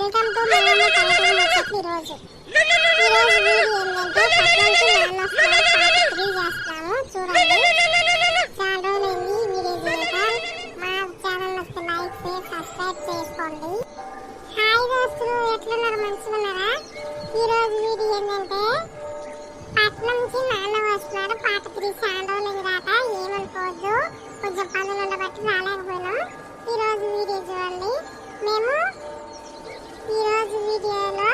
Welcome to my పల్లెటూరు ముచ్చట్లు. ఈరోజు వీడియో ఏంటంటే పట్నంకి నాన్న వస్తున్నాడు పార్ట్ 3 చేస్తాము. చూడండి, చాలా రోజులైంది వీడియో చేయక. మా ఛానల్ వస్తే లైక్ షేర్ సబ్స్క్రైబ్ చేసుకోండి. హాయ్ దోస్తులు, ఎట్లున్నారు? మంచిగా ఉన్నారా? ఈరోజు వీడియో ఏంటంటే పట్నం నుంచి నాన్న వస్తున్నాడు పార్ట్ 3. చాలా రోజులైంది రాక, ఏమనుకోవద్దు, కొంచెం పనులు ఉండబట్టి రాలేకపోయినాం. ఈరోజు వీడియో చూడండి. మేము ఈరోజు వీడియోలో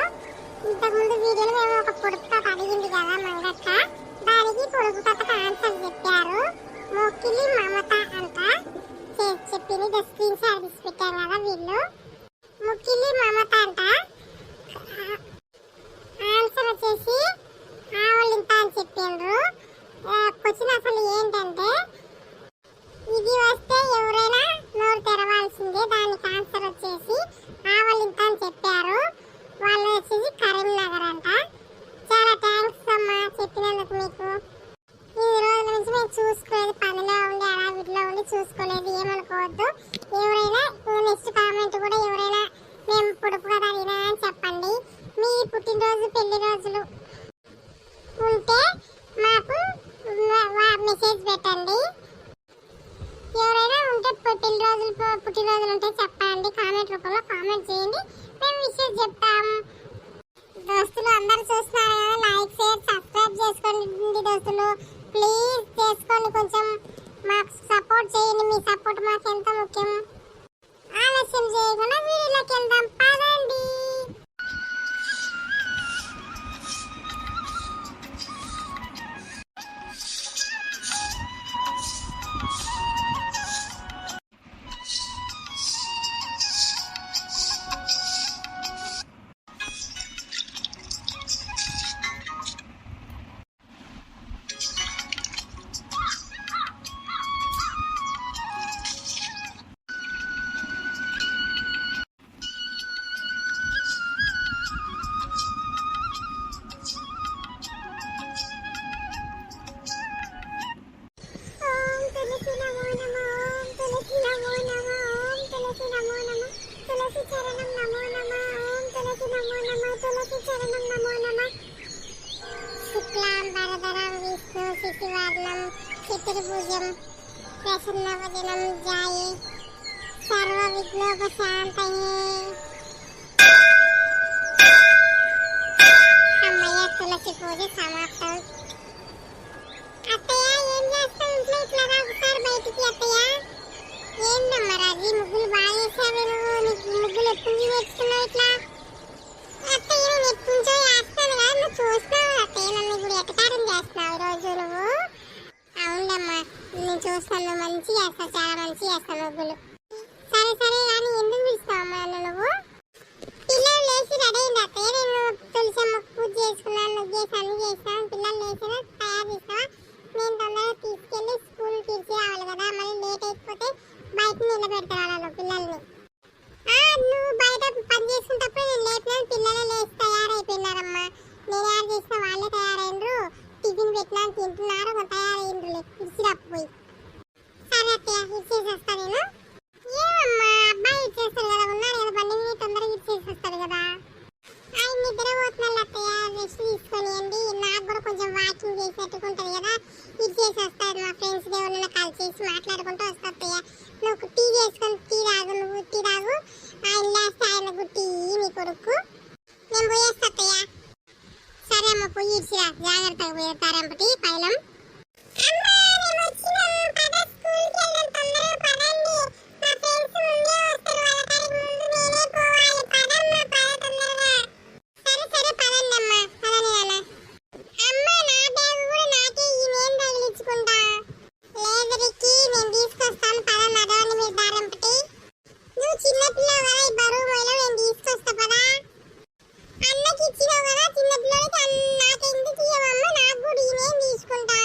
ఇంతకుముందు వీడియోలో మేము ఒక పొడుపు కథ అడిగింది కదా మంగక్క, దానికి పొడుపు కథకు ఆన్సర్ చెప్పారు. మొక్కిలి మమత అంట చెప్పింది. స్క్రీన్ షాట్ తీసి పెట్టారు కదా వీళ్ళు. మొక్కిలి మమత అంట ఆన్సర్ వచ్చేసి ఆవలింత అని చెప్పిండ్రు. క్వశ్చన్ అసలు ఏంటంటే, ఇది వస్తే ఎవరైనా నోరు తెరవాల్సిందే. దానికి ఆన్సర్ వచ్చేసి ఆవలింత అని చెప్పారు. వాళ్ళు వచ్చేసి కరీంనగర్ అంట. చాలా థ్యాంక్స్ అమ్మా చెప్పినందుకు మీకు. ఈ రోజుల నుంచి మేము చూసుకోలేదు, పనిలో ఉండి అడవిలో ఉండి చూసుకోలేదు, ఏమనుకోవద్దు. ఎవరైనా నెక్స్ట్ కామెంట్ కూడా ఎవరైనా మేము పొడుపు కదా అడిగినా అని చెప్పండి. మీ పుట్టినరోజు పెళ్లి రోజులు ఉంటే మాకు మెసేజ్ పెట్టండి. ఎవరైనా ఉంటే పుట్టినరోజులు ఉంటే చెప్పండి, కామెంట్ రూపంలో కామెంట్ చేయండి, మేము విషయం చెప్తాం. దోస్తులు అందరూ చూస్తున్నారు కదా, లైక్ షేర్ సబ్స్క్రైబ్ చేసుకోండి దోస్తులు, ప్లీజ్ చేసుకోండి. కొంచెం మాకు సపోర్ట్ చేయండి, మీ సపోర్ట్ మాకు ఎంత ముఖ్యం. ఆలస్యం చేయకుండా వీడియోలోకి వెళ్దాం, పదండి. చతుర్భుజం ప్రసన్నవదనం జాయే సర్వ విఘ్నోపశాంతయే. అమ్మయ్య, తులసి పూజ సమాప్తం. అత్తయ్య ఏం చేస్తావు ఇంట్లో? ఇట్లా రా ఒకసారి బయటికి. అత్తయ్య ఏందమ్మా రాజీ, ముగ్గులు బాగా చేసావు నువ్వు. నీకు ముగ్గులు ఎప్పుడు నేర్చుకున్నావు ఇట్లా? అత్తయ్య నేను ఎప్పుడు నుంచో చేస్తాను కదా, నువ్వు చూస్తున్నావు అత్తయ్య, నన్ను ఇప్పుడు ఎటకారం చేస్తున్నావు ఈరోజు నువ్వు. అవునమ్మా, నేను చూస్తాను, మంచి చేస్తావు, చాలా మంచి చేస్తావు ముగ్గులు. సరే సరే కానీ ఎందుకు పిలుస్తావమ్మా నువ్వు? పిల్లలు లేచి రెడీ అయింది అత్తయ్య, నేను తులసమ్మ పూజ చేసుకున్నాను, నువ్వు అన్ని చేస్తాను. పిల్లలు లేచినా తయారు చేస్తావా? నేను తొందరగా తీసుకెళ్ళి స్కూల్ తీర్చి రావాలి కదా, మళ్ళీ లేట్ అయిపోతే బయట నిలబెడతాను వాళ్ళను పిల్లల్ని. నువ్వు బయట పని చేసుకున్నప్పుడు నేను లేపినాను, పిల్లలు లేచి తయారైపోయినారమ్మా. నేను యాడ్ చేసిన వాళ్ళే తయారైనరు, టిఫిన్ పెట్టినాను తింటున్నారు, తయారైండ్రులే. ఇచ్చిరపోయి సరే అత్తయ్య ఇచ్చేసి వస్తా నేను. ఏమమ్మా అబ్బాయి ఇచ్చేస్తాడు కదా, ఉన్నారు కదా బండి మీద, తొందరగా ఇచ్చేసి వస్తాడు కదా. ఆయన నిద్ర పోతున్నాడు అత్తయ్య, రెస్ట్ తీసుకొనియండి, నాకు కూడా కొంచెం వాకింగ్ చేసేట్టుకుంటుంది కదా, ఇచ్చేసి వస్తాడు. మా ఫ్రెండ్స్ దేవుళ్ళని కాల్ చేసి మాట్లాడుకుంటూ వస్తా అత్తయ్య. నువ్వు టీ చేసుకొని టీ తాగు, నువ్వు టీ తాగు, ఆయన లేస్తే ఆయన గుట్టి నీ కొడుకు. నేను పోయేస్తా అత్తయ్య. సరే అమ్మ, పోయి ఇచ్చిరా, జాగ్రత్తగా పోయేస్తారంపటి పైలం. అన్నకి ఇచ్చినావు కదా చిన్న పిల్లలకి, నాకెందుకు ఇవ్వమ్మా, నాకు కూడా నేను తీసుకుంటా.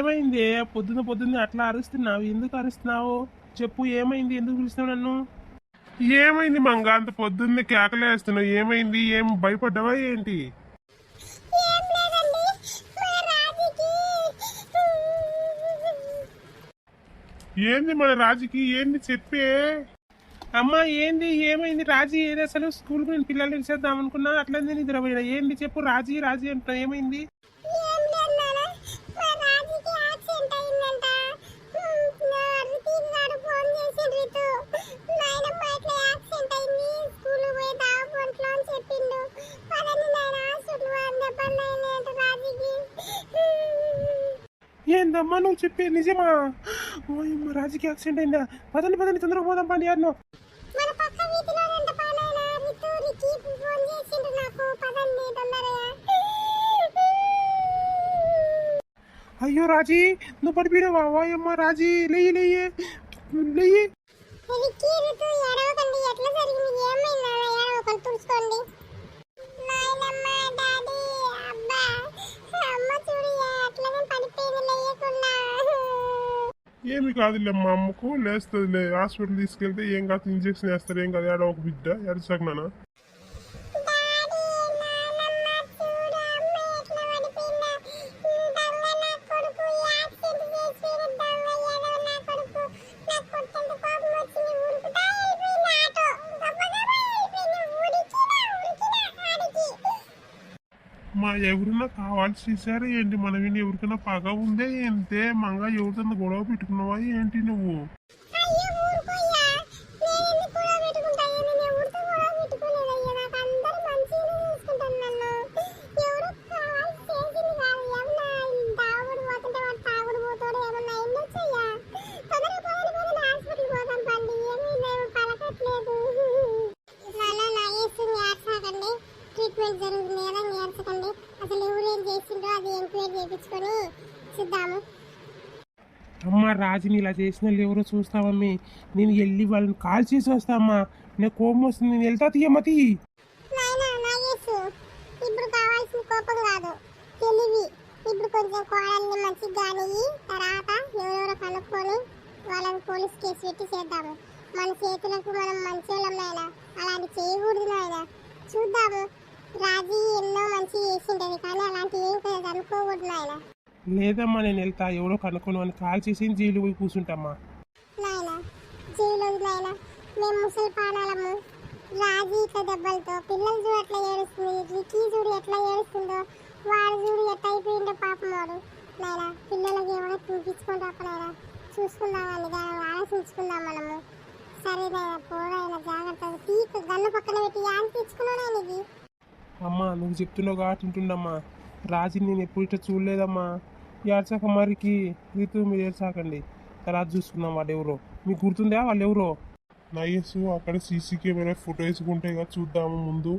ఏమైంది? పొద్దున్న పొద్దున్నే అట్లా అరుస్తున్నావు, ఎందుకు అరుస్తున్నావు? చెప్పు, ఏమైంది? ఎందుకు పిలుస్తున్నావు నన్ను? ఏమైంది మంగ? అంత పొద్దున్నే కేకలేస్తున్నావు, ఏమైంది? ఏం భయపడ్డావా ఏంటి? ఏం లేదండి, మా రాజుకి ఏంది మన రాజుకి? ఏంది చెప్పే? అమ్మా ఏంది? ఏమైంది? రాజీ ఏది అసలు? స్కూల్ నేను పిల్లల్ని ఇచ్చేద్దాం అనుకున్నా, అట్లనే నిద్రపోయినా. ఏంది చెప్పు? రాజీ రాజీ అంటున్నావు, ఏమైంది? ఏం లేదు నాన్న, మా రాజుకి యాక్సిడెంట్ అయిందంట. నా రితీక్ గారు ఫోన్ చేసి రితు నాయనమ్మ ఇట్లా యాక్సిడెంట్ అయింది, స్కూల్ పోయి దావపంట్లో అని చెప్పిండు. పదండి నాయన హాస్పిటల్ వాడిన పని అయిందంట రాజుకి. ఏందమ్మా నువ్వు చెప్పే నిజమా? ఓయమ్మ, రాజుకి యాక్సిడెంట్ అయిందా? పదండి పదండి, తొందరగా పోదాం పండి. యాడ్నో మన పక్క వీధిలోనంట పానాయన రితు రితీక్ ఫోన్ చేసిండు నాకు, పదండి తొందరగా. అయ్యో రాజీ, నువ్వు పడిపోయినావా? ఓయమ్మ రాజీ, లేయి లేయి లేయి. రిక్కీ రితు ఏడవకండి, ఎట్లా జరిగింది? ఏమైంది నాన్న? ఏడవకండి, తుడుచుకోండి. నాయనమ్మ డాడీ అబ్బా, అమ్మ చూడు ఎట్లనే పడిపోయింది లేయకుండా. ఏమి కాదులేమ్మా, అమ్మకు లేస్తుందిలే. హాస్పిటల్ తీసుకెళ్తే ఏం కాదు, ఇంజక్షన్ వేస్తారు, ఏం కాదు. ఏడో ఒక బిడ్డ ఎడసగ్నానా? డాడీ నానమ్మ చూడు అమ్మ ఎట్లా పడిపోయిందా. దొంగ నా కొడుకు యాక్సిడెంట్ చేసిపోయిన దొంగ ఏదో నా కొడుకు. నాకు కొట్టంత కోపం వచ్చింది, ఉరుకుతా వెళ్ళిపోయింది ఆటో. గబగబా వెళ్ళిపోయింది, ఉరికినా ఆడికి. మా ఎవరన్నా కావాల్సి సరే ఏంటి? మన విని ఎవరికైనా పగ ఉందే ఏంటే? మంగ ఎవరితో గొడవ పెట్టుకున్నావా ఏంటి నువ్వు? అయ్యో ఊరుకోయ్యా, నేనెందుకు గొడవ పెట్టుకుంటా? నేను ఎవరితో గొడవ పెట్టుకోలేదయ్యా, నాకు అందరూ మంచిగానే చూసుకుంటాను నన్ను. ఎవరో కావాల్సి చేసింది కాదు, ఏమన్నా తాగుడు పోతుంటే వాడు తాగుడు పోతాడు, ఏమన్నా అయిందొచ్చయ్యా. తొందరగా పోదని హాస్పిటల్ పోదాం పండి, ఏమైందేమో పలకట్లేదు. నాన్న నా ఏసుని ఏడ్చాకండి, ట్రీట్మెంట్ జరుగుతుంది కదా, ఏడ్చకండి. అసలు ఎవరేం చేసిండ్రో అది ఎంక్వైరీ చేయించుకొని చూద్దాము. అమ్మ రాజుని ఇలా చేసిన వాళ్ళు ఎవరో చూస్తావమ్మి. నేను వెళ్ళి వాళ్ళని కాల్ చేసి వస్తామ్మా. నాకు కోపం వస్తుంది, నేను వెళ్తా. తీయమ్మతి. నాయనా నాగేశు, ఇప్పుడు కావాల్సిన కోపం కాదు, తెలివి. ఇప్పుడు కొంచెం కోడల్ని మంచిగా కానియ్యి, తర్వాత ఎవరెవరో కనుక్కొని వాళ్ళని పోలీస్ కేసు పెట్టి చేద్దాము. మన చేతులకు మనం మంచోళ్ళం నాయన, అలాంటి చేయకూడదు నాయన. చూద్దాము, రాజీ ఎన్నో మంచి చేసిండేది, కానీ అలాంటి ఏం అనుకోకూడదు నాయన. లేదమ్మా, నేను వెళ్తా. ఎవరో కనుక్కొని అని కాల్ చేసి జైలు పోయి కూర్చుంటామ్మా. నాయన జైలు నాయన, మేము ముసలి పానాలము. రాజీ ఇట్లా దెబ్బలతో పిల్లలు చూడు ఎట్లా ఏడుస్తుంది, రికీ చూడు ఎట్లా ఏడుస్తుందో, వాడు చూడు ఎట్లా అయిపోయిందో పాపం వాడు. నాయన పిల్లలకి ఏమైనా చూపించుకొని రాపనాయన, చూసుకుందామని ఆలోచించుకుందాం మనము. సరే నాయన, పోరాయన జాగ్రత్తగా తీక గన్ను పక్కన పెట్టి యాన్ తెచ్చుకున్నాను ఆయనకి. అమ్మా నువ్వు చెప్తున్నావు కాబట్టి వింటుండమ్మా. రాజుని నేను ఎప్పుడు ఇట్లా చూడలేదమ్మా. ఏడ్చాక మరికి రీతు మీరు ఏడ్చాకండి, తర్వాత చూసుకుందాం. వాడు ఎవరో మీకు గుర్తుందా? వాళ్ళు ఎవరో? నైస్, అక్కడ సీసీ కెమెరా ఫోటో వేసుకుంటే కదా చూద్దాము. ముందు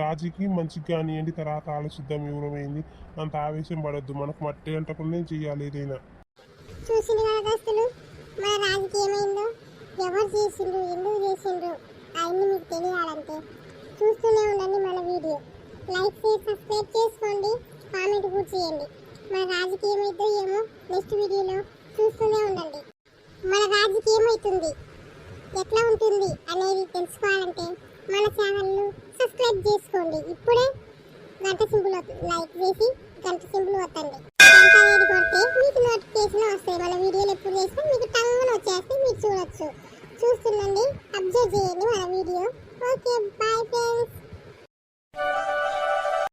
రాజుకి మంచిగా కానివ్వండి, తర్వాత ఆలోచిద్దాం ఎవరమైంది. అంత ఆవేశం పడద్దు, మనకు మట్టి అంటకుండా చేయాలి ఏదైనా. చూసిండు కదా దోస్తులు, మన రాజుకి ఏమైందో, ఎవరు చేసిండ్రు, ఎందుకు చేసిండ్రు, అవన్నీ మీకు తెలియాలంటే చూస్తూనే ఉండండి మన వీడియో. లైక్ షేర్ సబ్స్క్రైబ్ చేసుకోండి, కామెంట్ కూడా చేయండి. మన రాజుకి ఏమైందో ఏమో నెక్స్ట్ వీడియోలో చూస్తూనే ఉండండి. మన రాజుకి ఏమవుతుంది, ఎట్లా ఉంటుంది అనేది తెలుసుకోవాలంటే మన ఛానల్ను సబ్స్క్రైబ్ చేసుకోండి. ఇప్పుడే గంట సింబల్ లైక్ చేసి గంట సింబల్ వత్తండి. గంట అనేది కొడితే మీకు నోటిఫికేషన్ వస్తాయి. మన వీడియోలు ఎప్పుడు చేసినా మీకు టంగున వచ్చేస్తే మీరు చూడొచ్చు. చూస్తుండండి, అబ్జర్వ్ చేయండి మన వీడియో. Okay, bye friends.